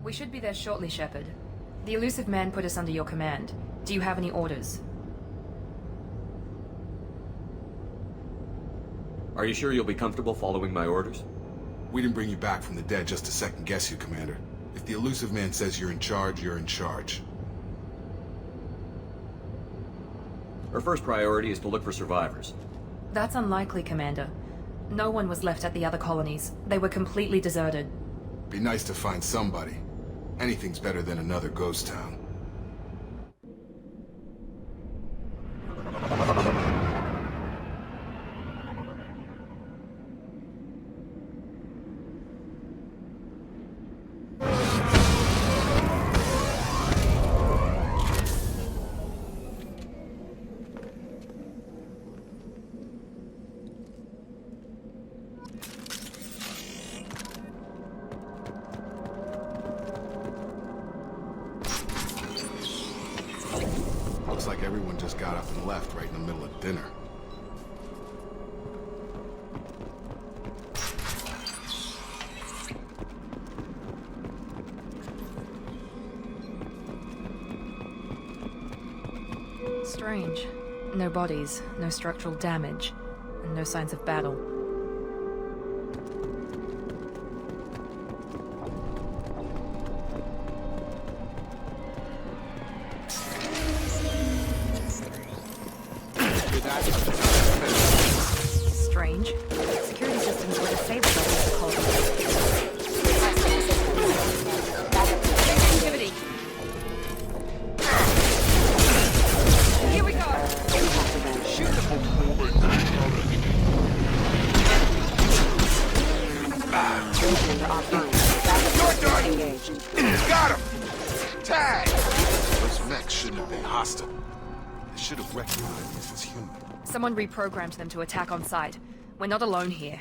We should be there shortly, Shepard. The Illusive Man put us under your command. Do you have any orders? Are you sure you'll be comfortable following my orders? We didn't bring you back from the dead just to second guess you, Commander. If the Illusive Man says you're in charge, you're in charge. Our first priority is to look for survivors. That's unlikely, Commander. No one was left at the other colonies. They were completely deserted. Be nice to find somebody. Anything's better than another ghost town. Looks like everyone just got up and left right in the middle of dinner. Strange. No bodies, no structural damage, and no signs of battle. Strange. Security systems were disabled by the colony. Activity. Here we go. Shoot them. You're done! Got him! Tag! Those mechs shouldn't have been hostile. They should have recognized us as human. Someone reprogrammed them to attack on sight. We're not alone here.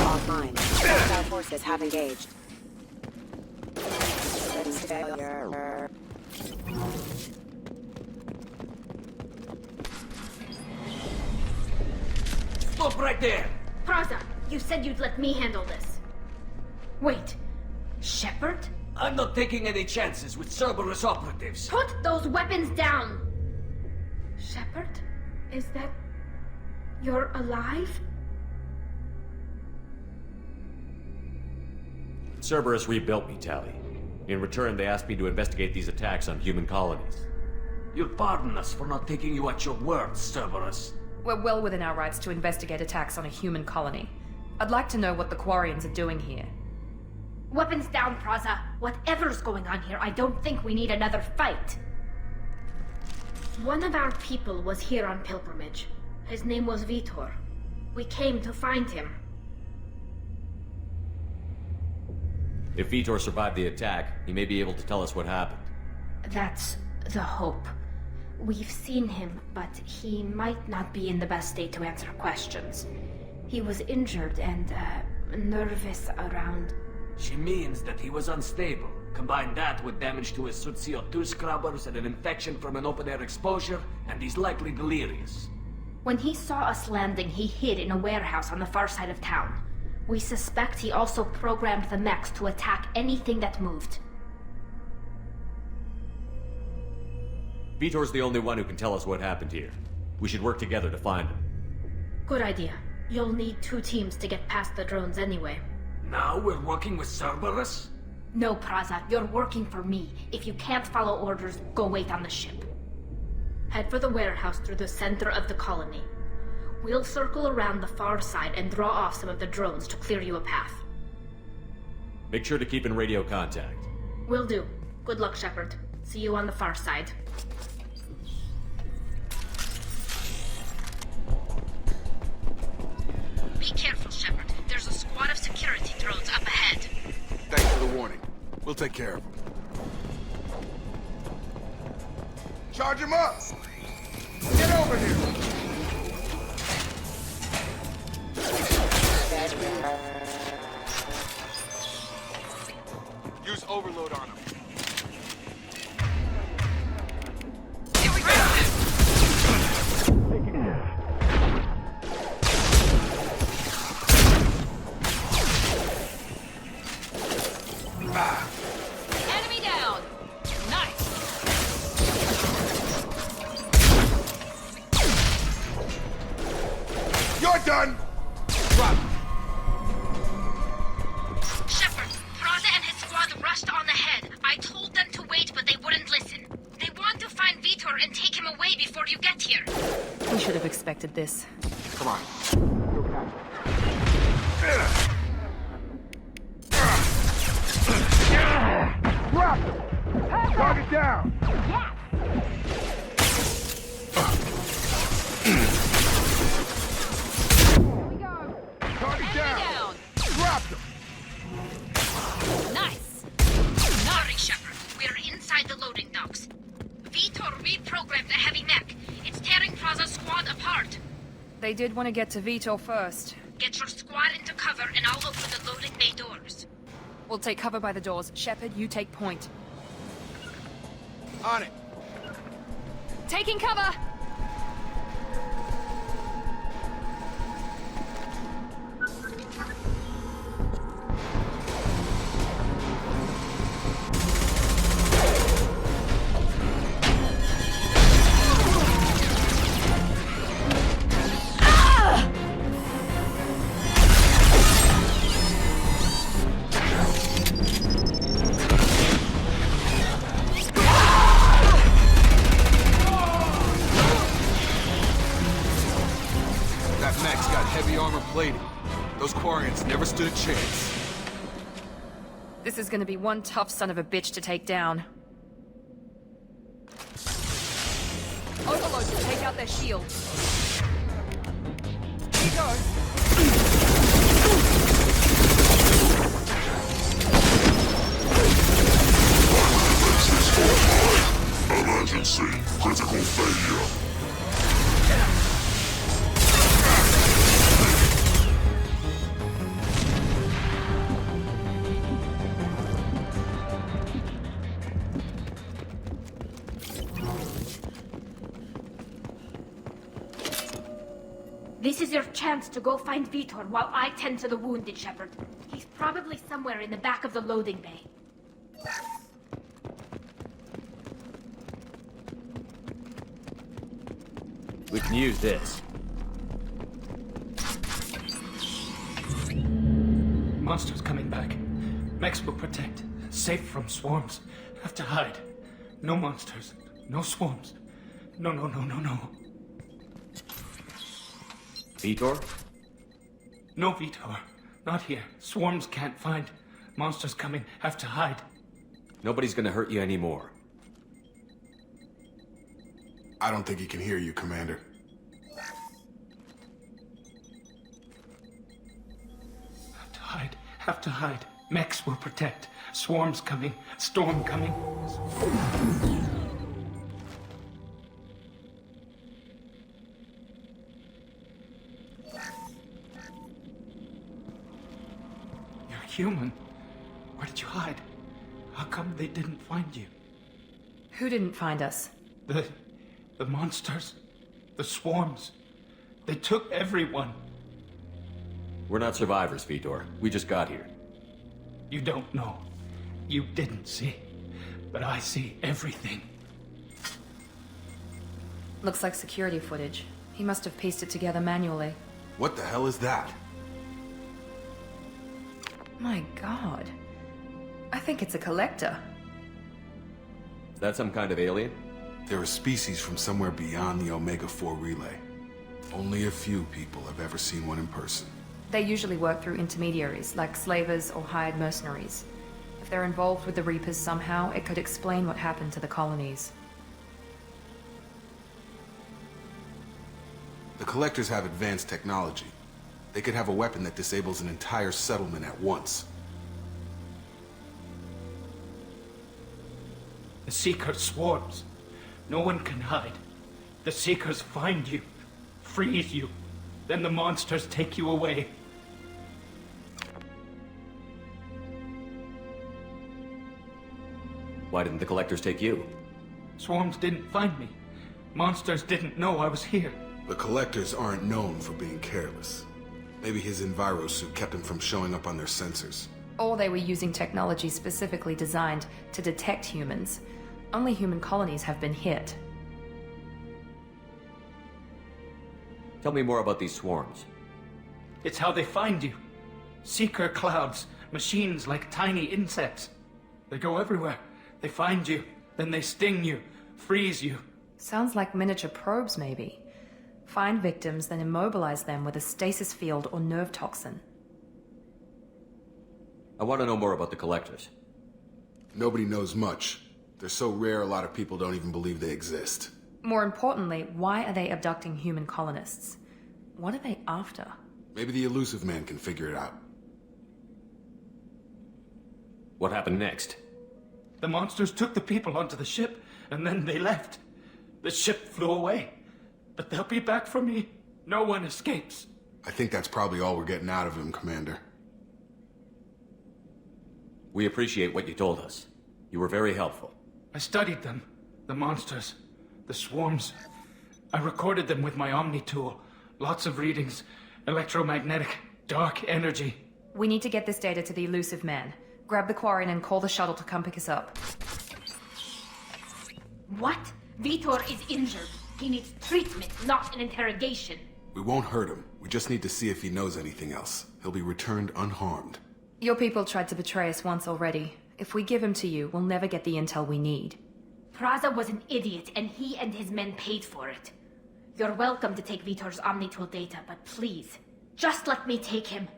Offline. Hostile forces have engaged. Failure. Stop right there! Praza, you said you'd let me handle this. Wait, Shepard? I'm not taking any chances with Cerberus operatives. Put those weapons down! Shepard? Is that... you're alive? Cerberus rebuilt me, Tali. In return, they asked me to investigate these attacks on human colonies. You'll pardon us for not taking you at your word, Cerberus. We're well within our rights to investigate attacks on a human colony. I'd like to know what the Quarians are doing here. Weapons down, Praza. Whatever's going on here, I don't think we need another fight. One of our people was here on pilgrimage. His name was Vitor. We came to find him. If Vitor survived the attack, he may be able to tell us what happened. That's the hope. We've seen him, but he might not be in the best state to answer questions. He was injured and, nervous around... She means that he was unstable. Combine that with damage to his suit CO2 scrubbers and an infection from an open-air exposure, and he's likely delirious. When he saw us landing, he hid in a warehouse on the far side of town. We suspect he also programmed the mechs to attack anything that moved. Vitor's the only one who can tell us what happened here. We should work together to find him. Good idea. You'll need 2 teams to get past the drones anyway. Now we're working with Cerberus? No, Praza, you're working for me. If you can't follow orders, go wait on the ship. Head for the warehouse through the center of the colony. We'll circle around the far side and draw off some of the drones to clear you a path. Make sure to keep in radio contact. Will do. Good luck, Shepard. See you on the far side. take care of him. Charge him up! Get over here! Use overload on him. Here we go! Enemy down! Nice! You're done! Drop. Shepard, Praza and his squad rushed on ahead. I told them to wait, but they wouldn't listen. They want to find Vitor and take him away before you get here. We should have expected this. Come on. Drop him! Target down! Target down! Drop him! Nice! Sorry, Shepard. We're inside the loading docks. Vitor reprogrammed the heavy mech. It's tearing Praza's squad apart. They did want to get to Vitor first. Get your squad into cover and I'll open the loading bay doors. We'll take cover by the doors. Shepard, you take point. On it! Taking cover! That mech's got heavy armor plating. Those Quarians never stood a chance. This is gonna be one tough son of a bitch to take down. Overload to take out their shield. Here you go. Emergency. Critical failure. This is your chance to go find Vitor while I tend to the wounded, Shepard. He's probably somewhere in the back of the loading bay. We can use this. Monsters coming back. Mechs will protect. Safe from swarms. Have to hide. No monsters. No swarms. No. Vitor? No Vitor. Not here. Swarms can't find. Monsters coming. Have to hide. Nobody's gonna hurt you anymore. I don't think he can hear you, Commander. Have to hide. Have to hide. Mechs will protect. Swarms coming. Storm coming. You're human. Where did you hide? How come they didn't find you? Who didn't find us? The monsters. The swarms. They took everyone. We're not survivors, Vitor. We just got here. You don't know. You didn't see. But I see everything. Looks like security footage. He must have pieced it together manually. What the hell is that? My god. I think it's a collector. Is that some kind of alien? They're a species from somewhere beyond the Omega-4 relay. Only a few people have ever seen one in person. They usually work through intermediaries, like slavers or hired mercenaries. If they're involved with the Reapers somehow, it could explain what happened to the colonies. The Collectors have advanced technology. They could have a weapon that disables an entire settlement at once. The Seeker swarms. No one can hide. The Seekers find you, freeze you, then the monsters take you away. Why didn't the Collectors take you? Swarms didn't find me. Monsters didn't know I was here. The Collectors aren't known for being careless. Maybe his Envirosuit kept him from showing up on their sensors. Or they were using technology specifically designed to detect humans. Only human colonies have been hit. Tell me more about these swarms. It's how they find you. Seeker clouds, machines like tiny insects. They go everywhere. They find you, then they sting you, freeze you. Sounds like miniature probes, maybe. Find victims, then immobilize them with a stasis field or nerve toxin. I want to know more about the Collectors. Nobody knows much. They're so rare a lot of people don't even believe they exist. More importantly, why are they abducting human colonists? What are they after? Maybe the Elusive Man can figure it out. What happened next? The monsters took the people onto the ship, and then they left. The ship flew away. But they'll be back for me. No one escapes. I think that's probably all we're getting out of him, Commander. We appreciate what you told us. You were very helpful. I studied them. The monsters. The swarms. I recorded them with my Omni tool. Lots of readings. Electromagnetic. Dark energy. We need to get this data to the Elusive Man. Grab the Quarian and call the shuttle to come pick us up. What? Vitor is injured. He needs treatment, not an interrogation. We won't hurt him. We just need to see if he knows anything else. He'll be returned unharmed. Your people tried to betray us once already. If we give him to you, we'll never get the intel we need. Praza was an idiot, and he and his men paid for it. You're welcome to take Vitor's Omnitool data, but please, just let me take him.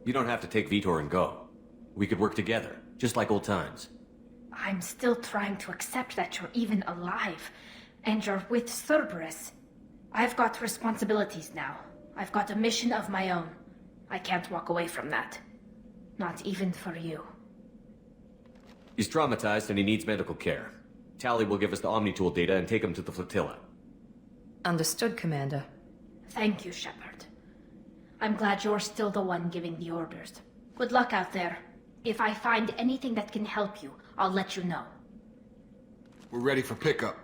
You don't have to take Vitor and go. We could work together, just like old times. I'm still trying to accept that you're even alive, and you're with Cerberus. I've got responsibilities now. I've got a mission of my own. I can't walk away from that. Not even for you. He's traumatized and he needs medical care. Tali will give us the Omnitool data and take him to the flotilla. Understood, Commander. Thank you, Shepard. I'm glad you're still the one giving the orders. Good luck out there. If I find anything that can help you, I'll let you know. We're ready for pickup.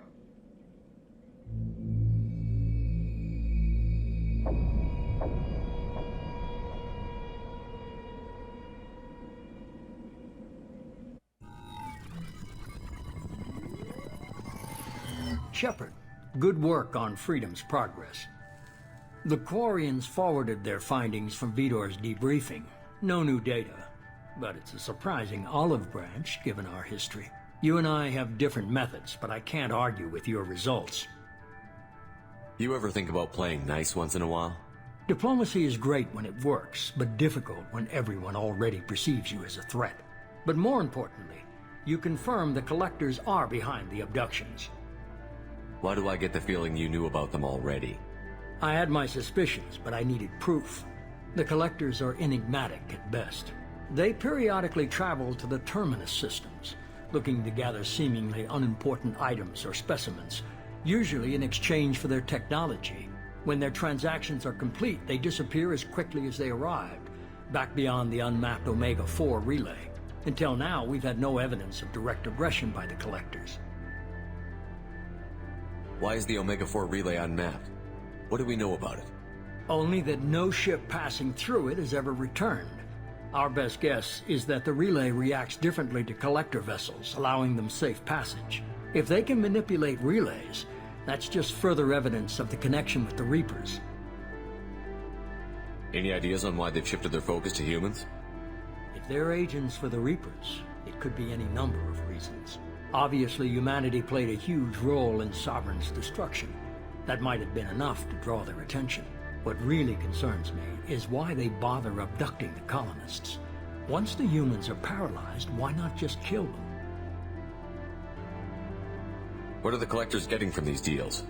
Shepard, good work on Freedom's progress. The Quarians forwarded their findings from Vitor's debriefing. No new data, but it's a surprising olive branch given our history. You and I have different methods, but I can't argue with your results. You ever think about playing nice once in a while? Diplomacy is great when it works, but difficult when everyone already perceives you as a threat. But more importantly, you confirm the Collectors are behind the abductions. Why do I get the feeling you knew about them already? I had my suspicions, but I needed proof. The Collectors are enigmatic at best. They periodically travel to the Terminus systems, looking to gather seemingly unimportant items or specimens, usually in exchange for their technology. When their transactions are complete, they disappear as quickly as they arrived, back beyond the unmapped Omega-4 relay. Until now, we've had no evidence of direct aggression by the Collectors. Why is the Omega-4 relay unmapped? What do we know about it? Only that no ship passing through it has ever returned. Our best guess is that the relay reacts differently to Collector vessels, allowing them safe passage. If they can manipulate relays, that's just further evidence of the connection with the Reapers. Any ideas on why they've shifted their focus to humans? If they're agents for the Reapers, it could be any number of reasons. Obviously, humanity played a huge role in Sovereign's destruction. That might have been enough to draw their attention. What really concerns me is why they bother abducting the colonists. Once the humans are paralyzed, why not just kill them? What are the Collectors getting from these deals?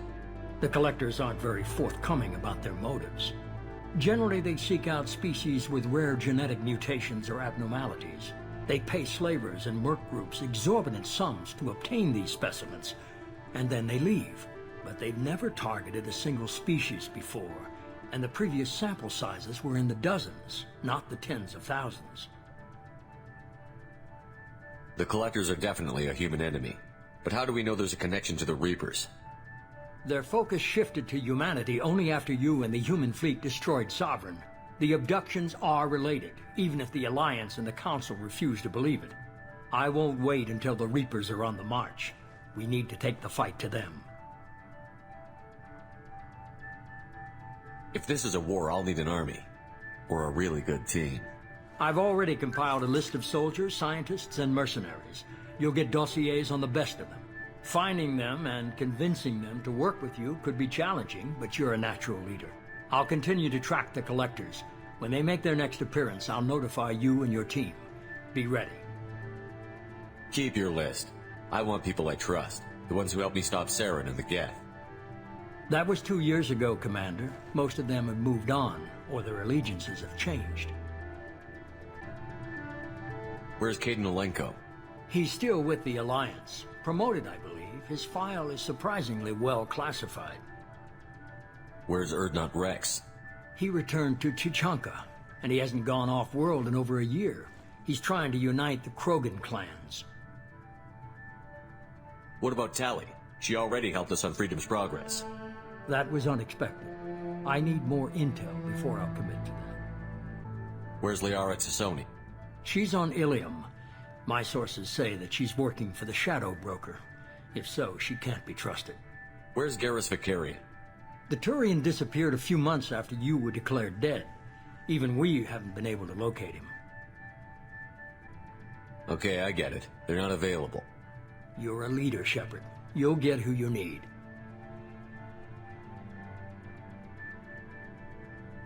The Collectors aren't very forthcoming about their motives. Generally, they seek out species with rare genetic mutations or abnormalities. They pay slavers and work groups exorbitant sums to obtain these specimens, and then they leave. But they've never targeted a single species before, and the previous sample sizes were in the dozens, not the tens of thousands. The Collectors are definitely a human enemy. But how do we know there's a connection to the Reapers? Their focus shifted to humanity only after you and the human fleet destroyed Sovereign. The abductions are related, even if the Alliance and the Council refuse to believe it. I won't wait until the Reapers are on the march. We need to take the fight to them. If this is a war, I'll need an army. Or a really good team. I've already compiled a list of soldiers, scientists, and mercenaries. You'll get dossiers on the best of them. Finding them and convincing them to work with you could be challenging, but you're a natural leader. I'll continue to track the Collectors. When they make their next appearance, I'll notify you and your team. Be ready. Keep your list. I want people I trust. The ones who helped me stop Saren and the Geth. That was 2 years ago, Commander. Most of them have moved on, or their allegiances have changed. Where's Caden Olenko? He's still with the Alliance. Promoted, I believe. His file is surprisingly well classified. Where's Erdnot Rex? He returned to Chichanka, and he hasn't gone off-world in over a year. He's trying to unite the Krogan clans. What about Tali? She already helped us on Freedom's Progress. That was unexpected. I need more intel before I'll commit to that. Where's Liara Tassoni? She's on Ilium. My sources say that she's working for the Shadow Broker. If so, she can't be trusted. Where's Garrus Vicarian? The Turian disappeared a few months after you were declared dead. Even we haven't been able to locate him. Okay, I get it. They're not available. You're a leader, Shepard. You'll get who you need.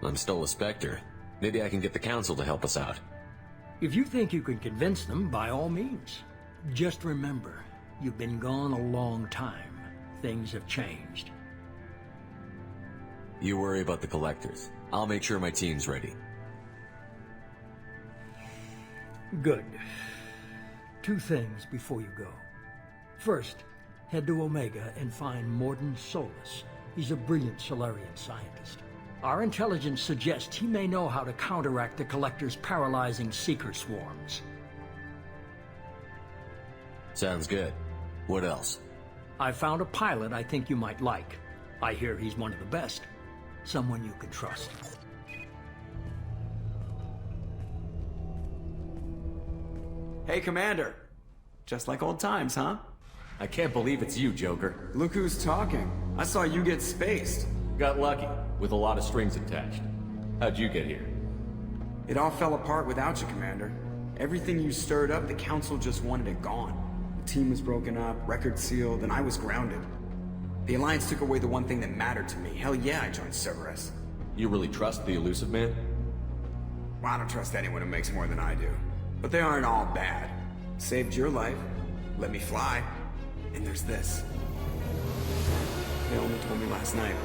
I'm still a Spectre. Maybe I can get the Council to help us out. If you think you can convince them, by all means. Just remember, you've been gone a long time. Things have changed. You worry about the Collectors. I'll make sure my team's ready. Good. 2 things before you go. First, head to Omega and find Mordin Solus. He's a brilliant Solarian scientist. Our intelligence suggests he may know how to counteract the Collector's paralyzing Seeker swarms. Sounds good. What else? I found a pilot I think you might like. I hear he's one of the best. Someone you can trust. Hey, Commander. Just like old times, huh? I can't believe it's you, Joker. Look who's talking. I saw you get spaced. Got lucky, with a lot of strings attached. How'd you get here? It all fell apart without you, Commander. Everything you stirred up, the Council just wanted it gone. The team was broken up, record sealed, and I was grounded. The Alliance took away the one thing that mattered to me. Hell yeah, I joined Cerberus. You really trust the Illusive Man? Well, I don't trust anyone who makes more than I do. But they aren't all bad. Saved your life, let me fly, and there's this. They only told me last night.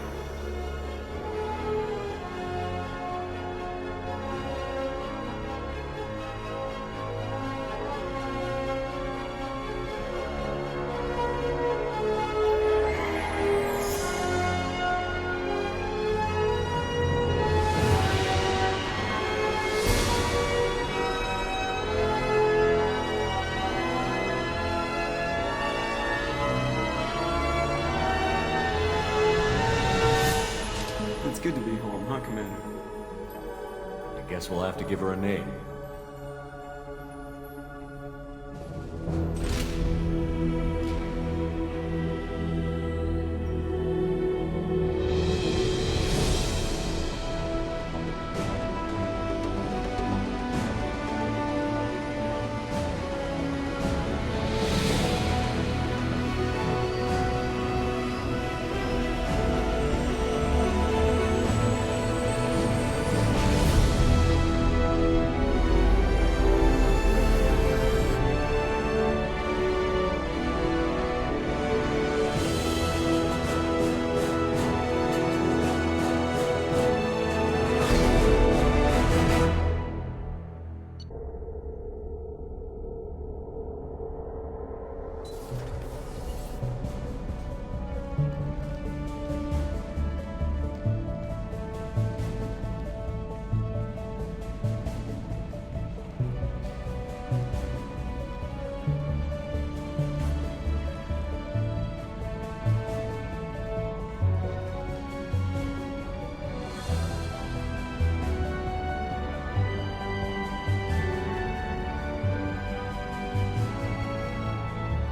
It's good to be home, huh, Commander? I guess we'll have to give her a name.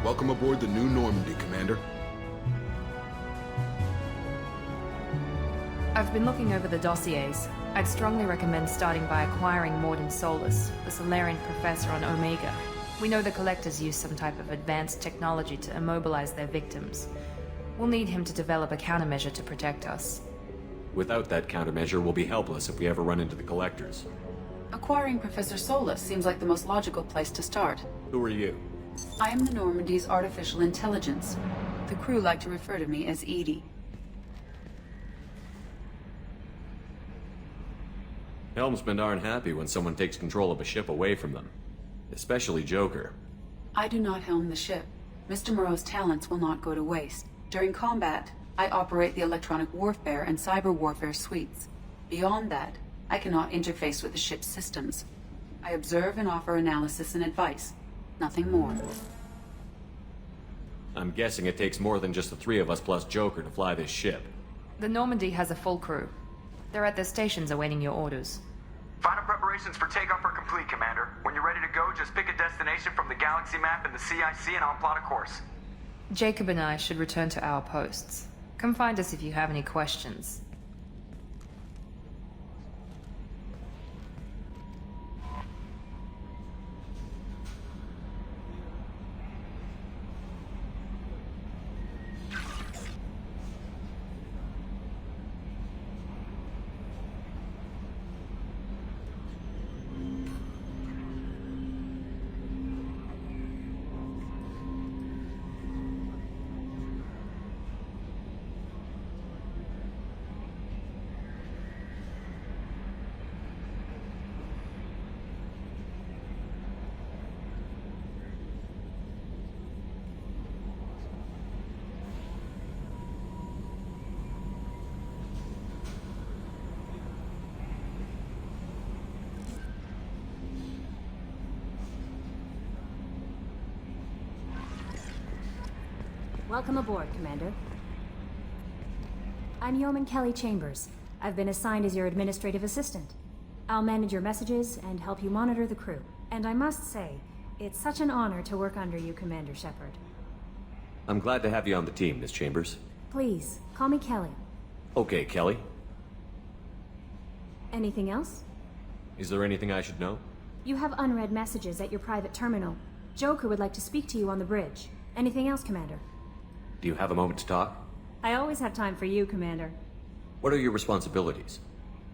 Welcome aboard the new Normandy, Commander. I've been looking over the dossiers. I'd strongly recommend starting by acquiring Morden Solus, the Solarian professor on Omega. We know the Collectors use some type of advanced technology to immobilize their victims. We'll need him to develop a countermeasure to protect us. Without that countermeasure, we'll be helpless if we ever run into the Collectors. Acquiring Professor Solus seems like the most logical place to start. Who are you? I am the Normandy's artificial intelligence. The crew like to refer to me as EDI. Helmsmen aren't happy when someone takes control of a ship away from them. Especially Joker. I do not helm the ship. Mr. Moreau's talents will not go to waste. During combat, I operate the electronic warfare and cyber warfare suites. Beyond that, I cannot interface with the ship's systems. I observe and offer analysis and advice. Nothing more. I'm guessing it takes more than just the three of us plus Joker to fly this ship. The Normandy has a full crew. They're at their stations awaiting your orders. Final preparations for takeoff are complete, Commander. When you're ready to go, just pick a destination from the galaxy map in the CIC and I'll plot a course. Jacob and I should return to our posts. Come find us if you have any questions. Welcome aboard, Commander. I'm Yeoman Kelly Chambers. I've been assigned as your administrative assistant. I'll manage your messages and help you monitor the crew. And I must say, it's such an honor to work under you, Commander Shepard. I'm glad to have you on the team, Miss Chambers. Please, call me Kelly. Okay, Kelly. Anything else? Is there anything I should know? You have unread messages at your private terminal. Joker would like to speak to you on the bridge. Anything else, Commander? Do you have a moment to talk? I always have time for you, Commander. What are your responsibilities?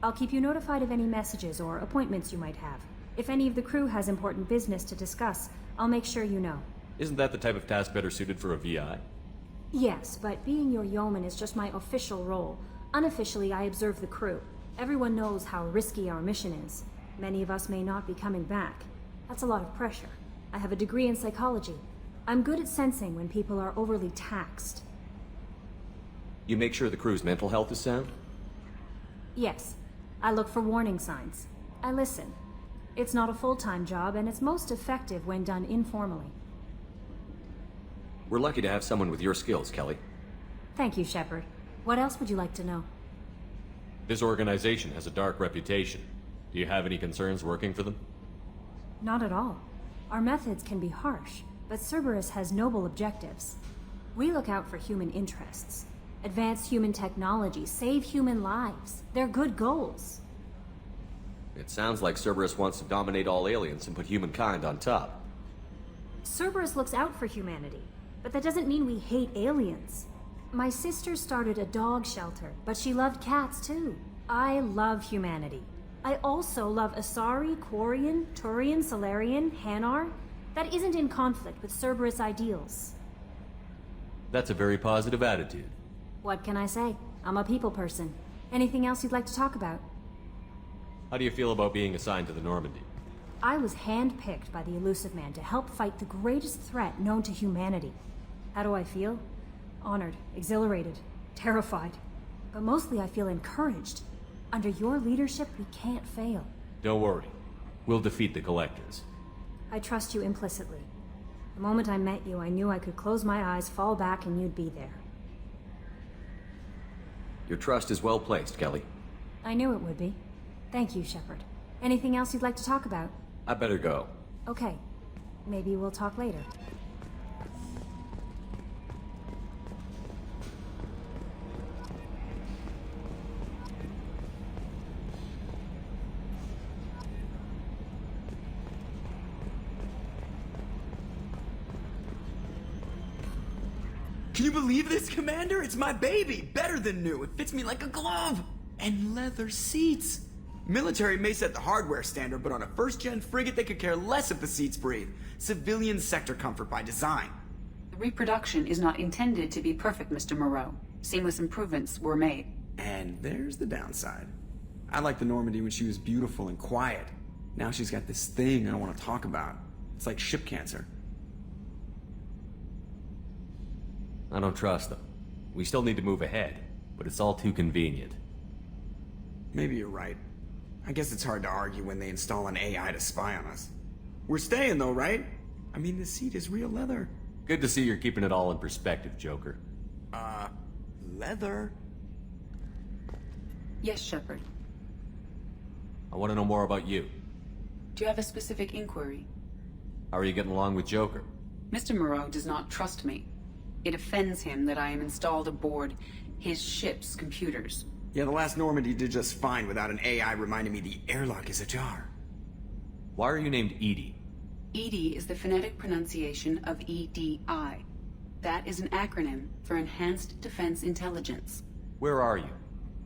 I'll keep you notified of any messages or appointments you might have. If any of the crew has important business to discuss, I'll make sure you know. Isn't that the type of task better suited for a VI? Yes, but being your yeoman is just my official role. Unofficially, I observe the crew. Everyone knows how risky our mission is. Many of us may not be coming back. That's a lot of pressure. I have a degree in psychology. I'm good at sensing when people are overly taxed. You make sure the crew's mental health is sound? Yes. I look for warning signs. I listen. It's not a full-time job, and it's most effective when done informally. We're lucky to have someone with your skills, Kelly. Thank you, Shepard. What else would you like to know? This organization has a dark reputation. Do you have any concerns working for them? Not at all. Our methods can be harsh, but Cerberus has noble objectives. We look out for human interests. Advance human technology, save human lives. They're good goals. It sounds like Cerberus wants to dominate all aliens and put humankind on top. Cerberus looks out for humanity, but that doesn't mean we hate aliens. My sister started a dog shelter, but she loved cats too. I love humanity. I also love Asari, Quarian, Turian, Solarian, Hanar. That isn't in conflict with Cerberus ideals. That's a very positive attitude. What can I say? I'm a people person. Anything else you'd like to talk about? How do you feel about being assigned to the Normandy? I was handpicked by the Illusive Man to help fight the greatest threat known to humanity. How do I feel? Honored, exhilarated, terrified. But mostly I feel encouraged. Under your leadership, we can't fail. Don't worry. We'll defeat the Collectors. I trust you implicitly. The moment I met you, I knew I could close my eyes, fall back, and you'd be there. Your trust is well placed, Kelly. I knew it would be. Thank you, Shepard. Anything else you'd like to talk about? I better go. Okay. Maybe we'll talk later. Can you believe this, Commander? It's my baby! Better than new. It fits me like a glove! And leather seats! Military may set the hardware standard, but on a first-gen frigate they could care less if the seats breathe. Civilian sector comfort by design. The reproduction is not intended to be perfect, Mr. Moreau. Seamless improvements were made. And there's the downside. I liked the Normandy when she was beautiful and quiet. Now she's got this thing I don't want to talk about. It's like ship cancer. I don't trust them. We still need to move ahead, but it's all too convenient. Maybe you're right. I guess it's hard to argue when they install an AI to spy on us. We're staying though, right? I mean, the seat is real leather. Good to see you're keeping it all in perspective, Joker. Leather? Yes, Shepard. I want to know more about you. Do you have a specific inquiry? How are you getting along with Joker? Mr. Moreau does not trust me. It offends him that I am installed aboard his ship's computers. Yeah, the last Normandy did just fine without an AI reminding me the airlock is ajar. Why are you named EDI? EDI is the phonetic pronunciation of EDI. That is an acronym for Enhanced Defense Intelligence. Where are you?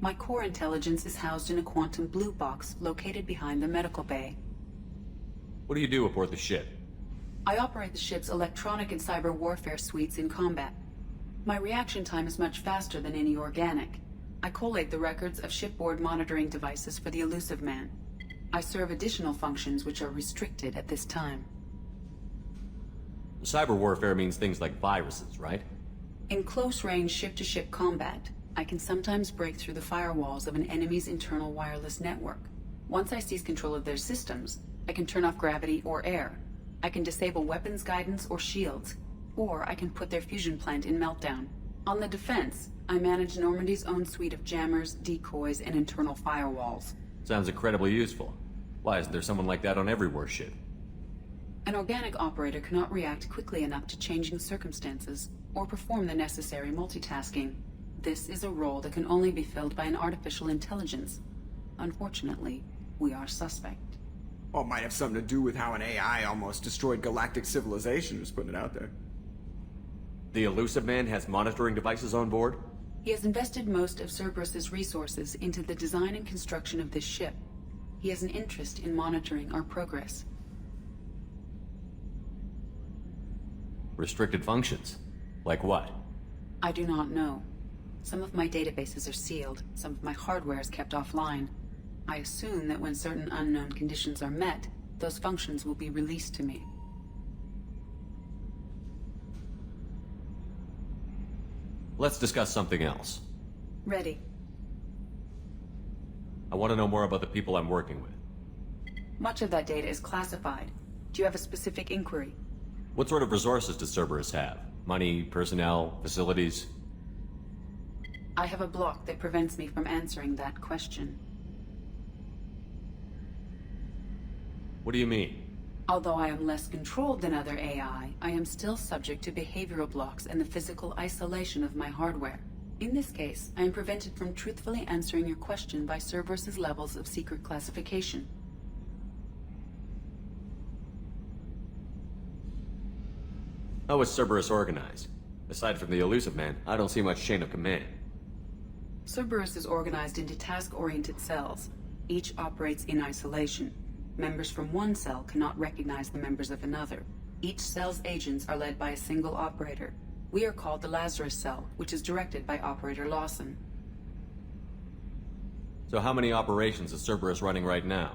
My core intelligence is housed in a quantum blue box located behind the medical bay. What do you do aboard the ship? I operate the ship's electronic and cyber warfare suites in combat. My reaction time is much faster than any organic. I collate the records of shipboard monitoring devices for the Elusive Man. I serve additional functions which are restricted at this time. Cyber warfare means things like viruses, right? In close-range ship-to-ship combat, I can sometimes break through the firewalls of an enemy's internal wireless network. Once I seize control of their systems, I can turn off gravity or air. I can disable weapons guidance or shields, or I can put their fusion plant in meltdown. On the defense, I manage Normandy's own suite of jammers, decoys, and internal firewalls. Sounds incredibly useful. Why isn't there someone like that on every warship? An organic operator cannot react quickly enough to changing circumstances, or perform the necessary multitasking. This is a role that can only be filled by an artificial intelligence. Unfortunately, we are suspect. Well, it might have something to do with how an AI almost destroyed galactic civilization, just putting it out there. The Elusive Man has monitoring devices on board? He has invested most of Cerberus's resources into the design and construction of this ship. He has an interest in monitoring our progress. Restricted functions? Like what? I do not know. Some of my databases are sealed, some of my hardware is kept offline. I assume that when certain unknown conditions are met, those functions will be released to me. Let's discuss something else. Ready. I want to know more about the people I'm working with. Much of that data is classified. Do you have a specific inquiry? What sort of resources does Cerberus have? Money, personnel, facilities? I have a block that prevents me from answering that question. What do you mean? Although I am less controlled than other AI, I am still subject to behavioral blocks and the physical isolation of my hardware. In this case, I am prevented from truthfully answering your question by Cerberus's levels of secret classification. How is Cerberus organized? Aside from the Elusive Man, I don't see much chain of command. Cerberus is organized into task-oriented cells. Each operates in isolation. Members from one cell cannot recognize the members of another. Each cell's agents are led by a single operator. We are called the Lazarus Cell, which is directed by Operator Lawson. So how many operations is Cerberus running right now?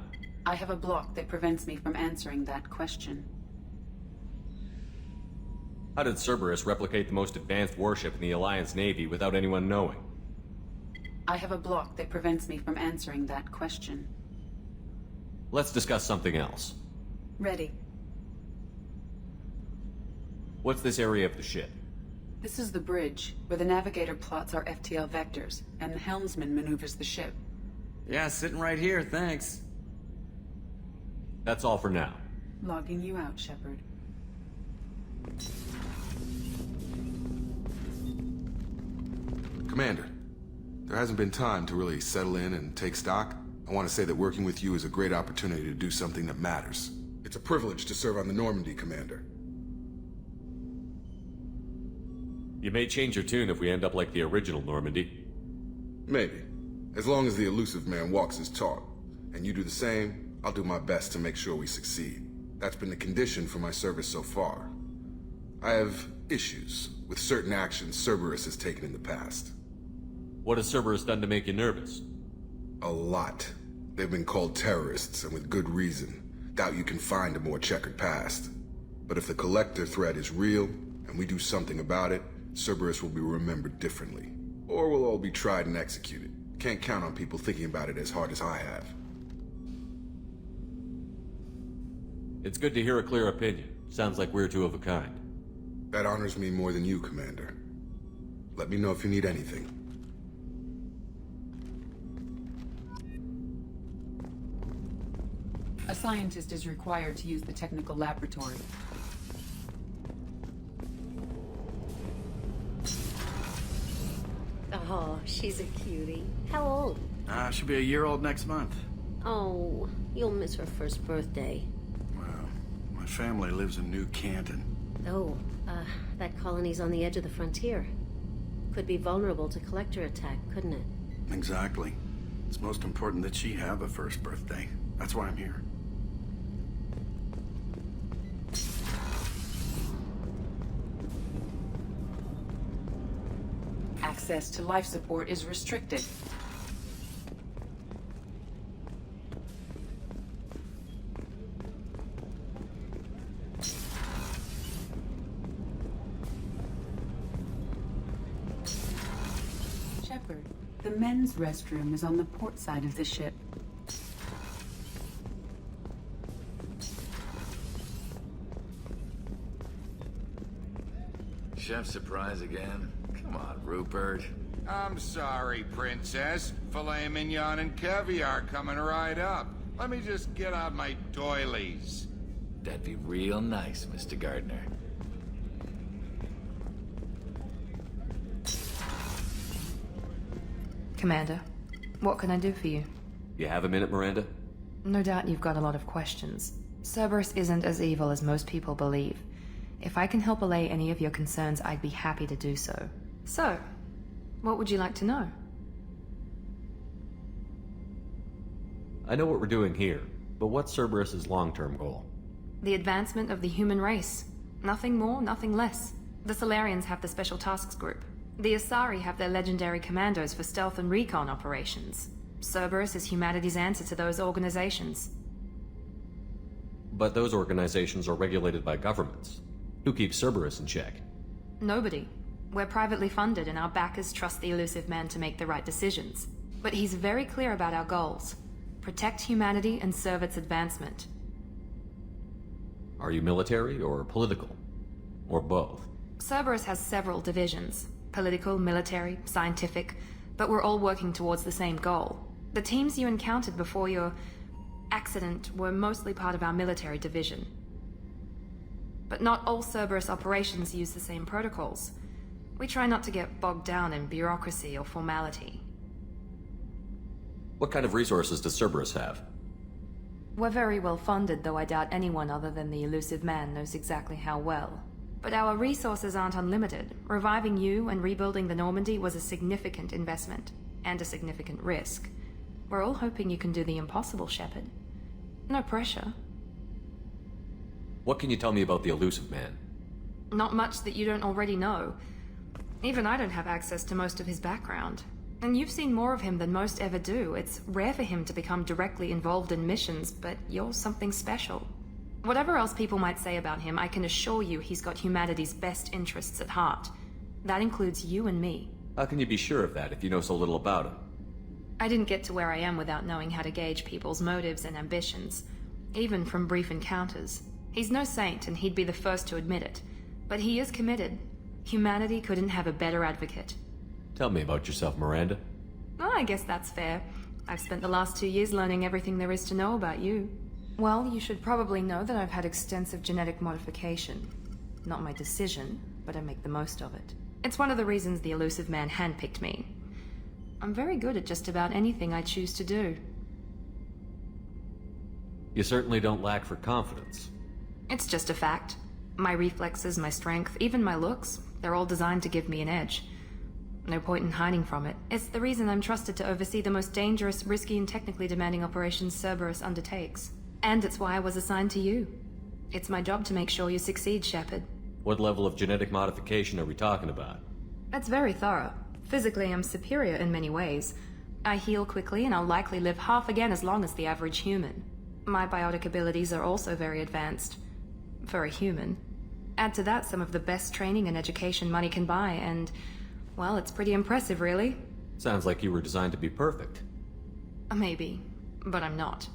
I have a block that prevents me from answering that question. How did Cerberus replicate the most advanced warship in the Alliance Navy without anyone knowing? I have a block that prevents me from answering that question. Let's discuss something else. Ready. What's this area of the ship? This is the bridge, where the navigator plots our FTL vectors, and the helmsman maneuvers the ship. Yeah, sitting right here, thanks. That's all for now. Logging you out, Shepard. Commander, there hasn't been time to really settle in and take stock. I want to say that working with you is a great opportunity to do something that matters. It's a privilege to serve on the Normandy, Commander. You may change your tune if we end up like the original Normandy. Maybe. As long as the elusive man walks his talk, and you do the same, I'll do my best to make sure we succeed. That's been the condition for my service so far. I have issues with certain actions Cerberus has taken in the past. What has Cerberus done to make you nervous? A lot. They've been called terrorists, and with good reason. Doubt you can find a more checkered past. But if the Collector threat is real, and we do something about it, Cerberus will be remembered differently. Or we'll all be tried and executed. Can't count on people thinking about it as hard as I have. It's good to hear a clear opinion. Sounds like we're two of a kind. That honors me more than you, Commander. Let me know if you need anything. A scientist is required to use the technical laboratory. Oh, she's a cutie. How old? She'll be a year old next month. Oh, you'll miss her first birthday. Well, my family lives in New Canton. Oh, that colony's on the edge of the frontier. Could be vulnerable to Collector attack, couldn't it? Exactly. It's most important that she have a first birthday. That's why I'm here. Access to life support is restricted. Shepard, the men's restroom is on the port side of the ship. Chef surprise again? Come on, Rupert. I'm sorry, Princess. Filet mignon and caviar coming right up. Let me just get out my doilies. That'd be real nice, Mr. Gardner. Commander, what can I do for you? You have a minute, Miranda? No doubt you've got a lot of questions. Cerberus isn't as evil as most people believe. If I can help allay any of your concerns, I'd be happy to do so. So, what would you like to know? I know what we're doing here, but what's Cerberus's long-term goal? The advancement of the human race. Nothing more, nothing less. The Solarians have the Special Tasks Group. The Asari have their legendary commandos for stealth and recon operations. Cerberus is humanity's answer to those organizations. But those organizations are regulated by governments. Who keeps Cerberus in check? Nobody. We're privately funded and our backers trust the elusive man to make the right decisions. But he's very clear about our goals. Protect humanity and serve its advancement. Are you military or political? Or both? Cerberus has several divisions. Political, military, scientific, but we're all working towards the same goal. The teams you encountered before your accident were mostly part of our military division. But not all Cerberus operations use the same protocols. We try not to get bogged down in bureaucracy or formality. What kind of resources does Cerberus have? We're very well funded, though I doubt anyone other than the elusive man knows exactly how well. But our resources aren't unlimited. Reviving you and rebuilding the Normandy was a significant investment, and a significant risk. We're all hoping you can do the impossible, Shepard. No pressure. What can you tell me about the elusive man? Not much that you don't already know. Even I don't have access to most of his background. And you've seen more of him than most ever do. It's rare for him to become directly involved in missions, but you're something special. Whatever else people might say about him, I can assure you he's got humanity's best interests at heart. That includes you and me. How can you be sure of that if you know so little about him? I didn't get to where I am without knowing how to gauge people's motives and ambitions, even from brief encounters. He's no saint, and he'd be the first to admit it. But he is committed. Humanity couldn't have a better advocate. Tell me about yourself, Miranda. Oh, I guess that's fair. I've spent the last 2 years learning everything there is to know about you. Well, you should probably know that I've had extensive genetic modification. Not my decision, but I make the most of it. It's one of the reasons the elusive man handpicked me. I'm very good at just about anything I choose to do. You certainly don't lack for confidence. It's just a fact. My reflexes, my strength, even my looks. They're all designed to give me an edge. No point in hiding from it. It's the reason I'm trusted to oversee the most dangerous, risky, and technically demanding operations Cerberus undertakes. And it's why I was assigned to you. It's my job to make sure you succeed, Shepard. What level of genetic modification are we talking about? That's very thorough. Physically, I'm superior in many ways. I heal quickly, and I'll likely live half again as long as the average human. My biotic abilities are also very advanced. For a human. Add to that some of the best training and education money can buy, and... well, it's pretty impressive, really. Sounds like you were designed to be perfect. Maybe, but I'm not.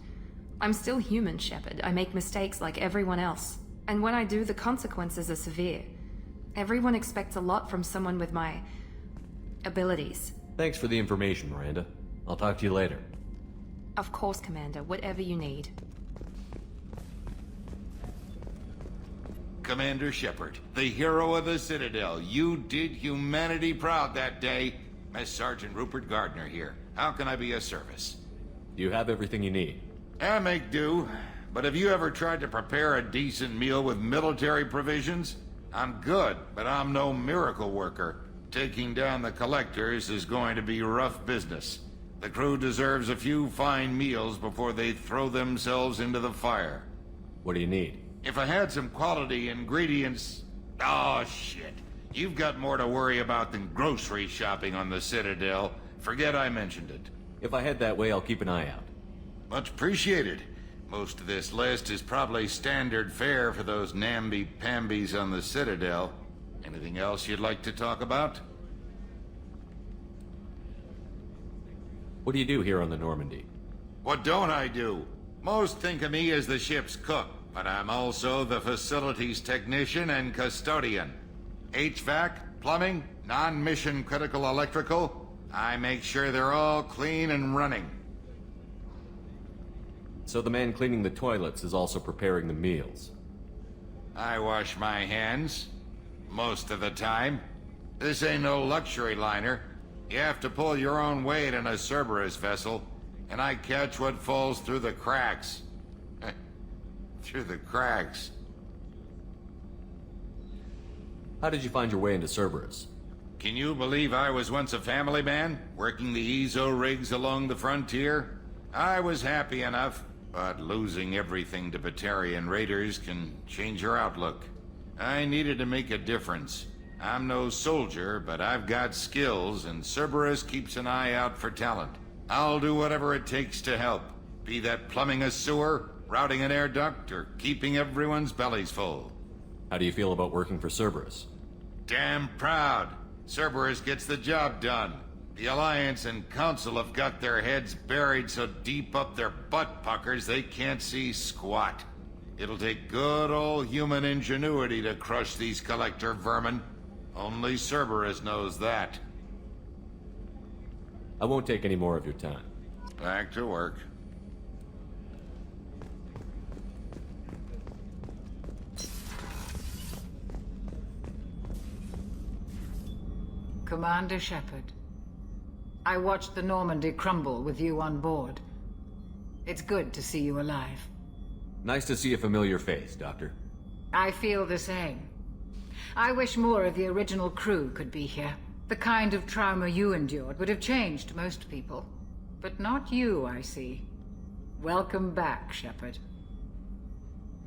I'm still human, Shepard. I make mistakes like everyone else. And when I do, the consequences are severe. Everyone expects a lot from someone with my... abilities. Thanks for the information, Miranda. I'll talk to you later. Of course, Commander. Whatever you need. Commander Shepard, the hero of the Citadel. You did humanity proud that day. Master Sergeant Rupert Gardner here. How can I be of service? You have everything you need. I make do. But have you ever tried to prepare a decent meal with military provisions? I'm good, but I'm no miracle worker. Taking down the Collectors is going to be rough business. The crew deserves a few fine meals before they throw themselves into the fire. What do you need? If I had some quality ingredients... Oh, shit. You've got more to worry about than grocery shopping on the Citadel. Forget I mentioned it. If I head that way, I'll keep an eye out. Much appreciated. Most of this list is probably standard fare for those namby-pambies on the Citadel. Anything else you'd like to talk about? What do you do here on the Normandy? What don't I do? Most think of me as the ship's cook, but I'm also the facilities technician and custodian. HVAC, plumbing, non-mission critical electrical. I make sure they're all clean and running. So the man cleaning the toilets is also preparing the meals. I wash my hands. Most of the time. This ain't no luxury liner. You have to pull your own weight in a Cerberus vessel, and I catch what falls through the cracks. Through the cracks. How did you find your way into Cerberus? Can you believe I was once a family man, working the EZO rigs along the frontier? I was happy enough, but losing everything to Batarian raiders can change your outlook. I needed to make a difference. I'm no soldier, but I've got skills, and Cerberus keeps an eye out for talent. I'll do whatever it takes to help. Be that plumbing a sewer, routing an air duct, or keeping everyone's bellies full. How do you feel about working for Cerberus? Damn proud. Cerberus gets the job done. The Alliance and Council have got their heads buried so deep up their butt puckers they can't see squat. It'll take good old human ingenuity to crush these Collector vermin. Only Cerberus knows that. I won't take any more of your time. Back to work. Commander Shepard, I watched the Normandy crumble with you on board. It's good to see you alive. Nice to see a familiar face, Doctor. I feel the same. I wish more of the original crew could be here. The kind of trauma you endured would have changed most people. But not you, I see. Welcome back, Shepard.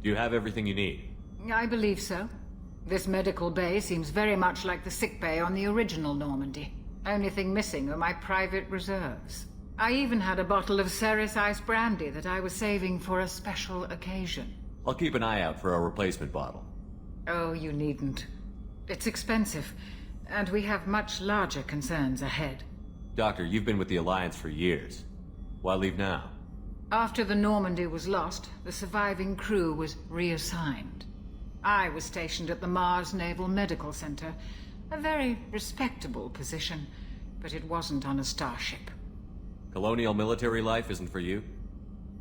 Do you have everything you need? I believe so. This medical bay seems very much like the sick bay on the original Normandy. Only thing missing are my private reserves. I even had a bottle of Ceres Ice Brandy that I was saving for a special occasion. I'll keep an eye out for a replacement bottle. Oh, you needn't. It's expensive, and we have much larger concerns ahead. Doctor, you've been with the Alliance for years. Why leave now? After the Normandy was lost, the surviving crew was reassigned. I was stationed at the Mars Naval Medical Center, a very respectable position, but it wasn't on a starship. Colonial military life isn't for you?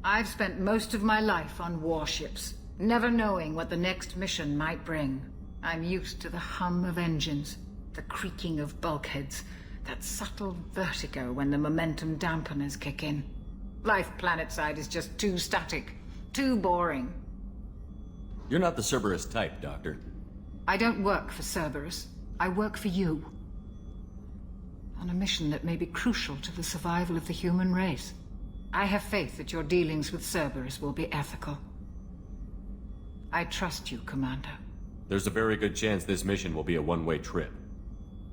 I've spent most of my life on warships, never knowing what the next mission might bring. I'm used to the hum of engines, the creaking of bulkheads, that subtle vertigo when the momentum dampeners kick in. Life planetside is just too static, too boring. You're not the Cerberus type, Doctor. I don't work for Cerberus. I work for you. On a mission that may be crucial to the survival of the human race. I have faith that your dealings with Cerberus will be ethical. I trust you, Commander. There's a very good chance this mission will be a one-way trip.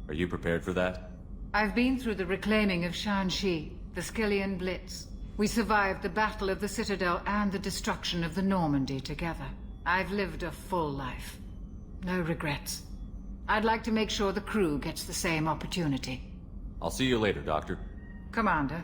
Are you prepared for that? I've been through the reclaiming of Shanxi, the Skillian Blitz. We survived the Battle of the Citadel and the destruction of the Normandy together. I've lived a full life. No regrets. I'd like to make sure the crew gets the same opportunity. I'll see you later, Doctor. Commander,